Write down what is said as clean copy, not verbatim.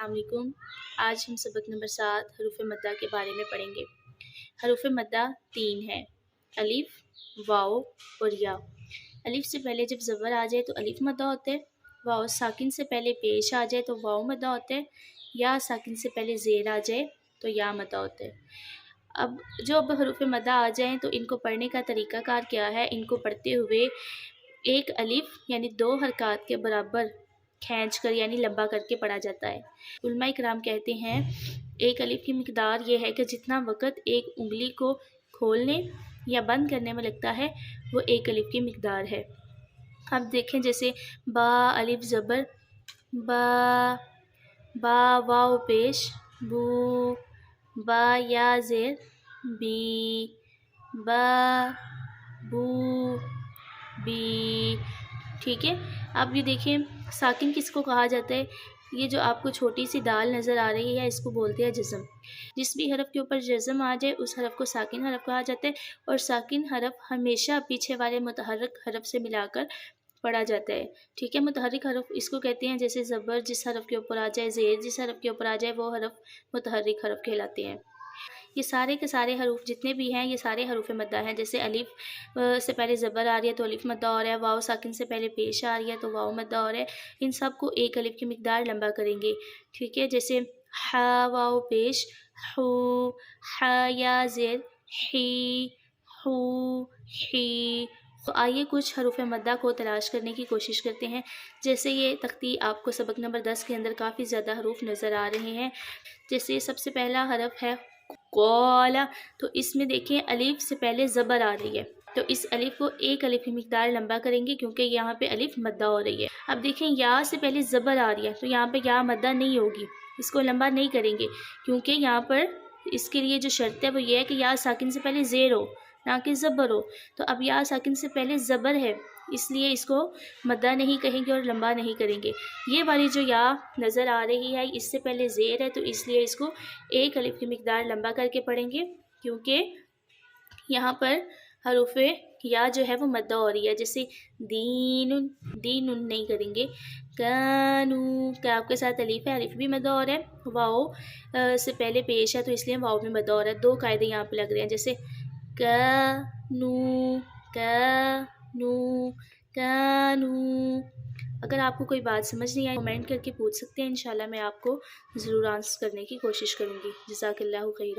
السلام علیکم۔ آج ہم سبق نمبر 7 حروف مدہ کے بارے میں پڑھیں گے۔ حروف مدہ 3 ہیں، الف، واو اور یا۔ الف سے پہلے جب زبر آ جائے تو الف مدہ ہوتا ہے، واو ساکن سے پہلے پیش آ جائے تو واو مدہ ہوتا ہے، یا ساکن سے پہلے زیر آ جائے تو یا مدہ ہوتا ہے۔ اب حروف مدہ آ جائیں تو ان کو پڑھنے کا طریقہ کار کیا ہے؟ ان کو پڑھتے ہوئے ایک الف یعنی 2 حرکات کے برابر کھینچ کر یعنی لمبا کر کے پڑھا جاتا ہے۔ علماء کرام کہتے ہیں ایک الف کی مقدار یہ ہے کہ جتنا وقت ایک انگلی کو کھولنے یا بند کرنے میں لگتا ہے وہ ایک الف کی مقدار ہے۔ اب دیکھیں جیسے با الف زبر با، با واو پیش بو، با یا زیر بی، با بو بی، ٹھیک ہے۔ اب یہ دیکھیں ساکن کس کو کہا جاتا ہے؟ یہ جو آپ کو چھوٹی سی دال نظر آ رہی ہے اس کو بولتے ہیں جزم۔ جس بھی حرف کے اوپر جزم آ جائے اس حرف کو ساکن حرف کہا جاتا ہے، اور ساکن حرف ہمیشہ پیچھے والے متحرک حرف سے ملا کر پڑھا جاتا ہے، ٹھیک ہے۔ متحرک حرف اس کو کہتے ہیں جیسے زبر جس حرف کے اوپر آ جائے، زیر جس حرف کے اوپر آ جائے، وہ حرف متحرک حرف کہلاتے ہیں۔ یہ سارے کے سارے حروف جتنے بھی ہیں یہ سارے حروف مدہ ہیں۔ جیسے الف سے پہلے زبر آ رہی ہے تو الف مدہ ہو رہا ہے، واو ساکن سے پہلے پیش آ رہی ہے تو واو مدہ ہو رہا ہے۔ ان سب کو ایک الف کی مقدار لمبا کریں گے، ٹھیک ہے۔ جیسے ح واو پیش حو، ح یا زیر حی، حو حی۔ تو آئیے کچھ حروف مدہ کو تلاش کرنے کی کوشش کرتے ہیں۔ جیسے یہ تختی آپ کو سبق نمبر 10 کے اندر کافی زیادہ حروف نظر آ رہے ہیں۔ جیسے سب سے پہلا حرف ہے قال، تو اس میں دیکھیں الف سے پہلے زبر آ رہی ہے تو اس الف کو ایک الف کی مقدار لمبا کریں گے کیونکہ یہاں پہ الف مدہ ہو رہی ہے۔ اب دیکھیں یا سے پہلے زبر آ رہی ہے تو یہاں پہ یا مدہ نہیں ہوگی، اس کو لمبا نہیں کریں گے کیونکہ یہاں پر اس کے لیے جو شرط ہے وہ یہ ہے کہ یا ساکن سے پہلے زیر ہو نہ کہ زبر ہو۔ تو اب یا ساکن سے پہلے زبر ہے اس لیے اس کو مدہ نہیں کہیں گے اور لمبا نہیں کریں گے۔ یہ والی جو یا نظر آ رہی ہے اس سے پہلے زیر ہے تو اس لیے اس کو ایک الف کی مقدار لمبا کر کے پڑھیں گے کیونکہ یہاں پر حروف یا جو ہے وہ مدہ ہو رہی ہے۔ جیسے دین، دین نہیں کریں گے۔ کانو، کاف کے ساتھ الف ہے، الف بھی مدہ ہو رہا ہے، واو سے پہلے پیش ہے تو اس لیے واو بھی مدہ ہو رہا ہے۔ 2 قاعدے یہاں پہ لگ رہے ہیں، جیسے کانو، کانو، کانو۔ اگر آپ کو کوئی بات سمجھ نہیں آئی کمنٹ کر کے پوچھ سکتے ہیں، انشاءاللہ میں آپ کو ضرور آنسر کرنے کی کوشش کروں گی۔ جزاک اللہ خیر۔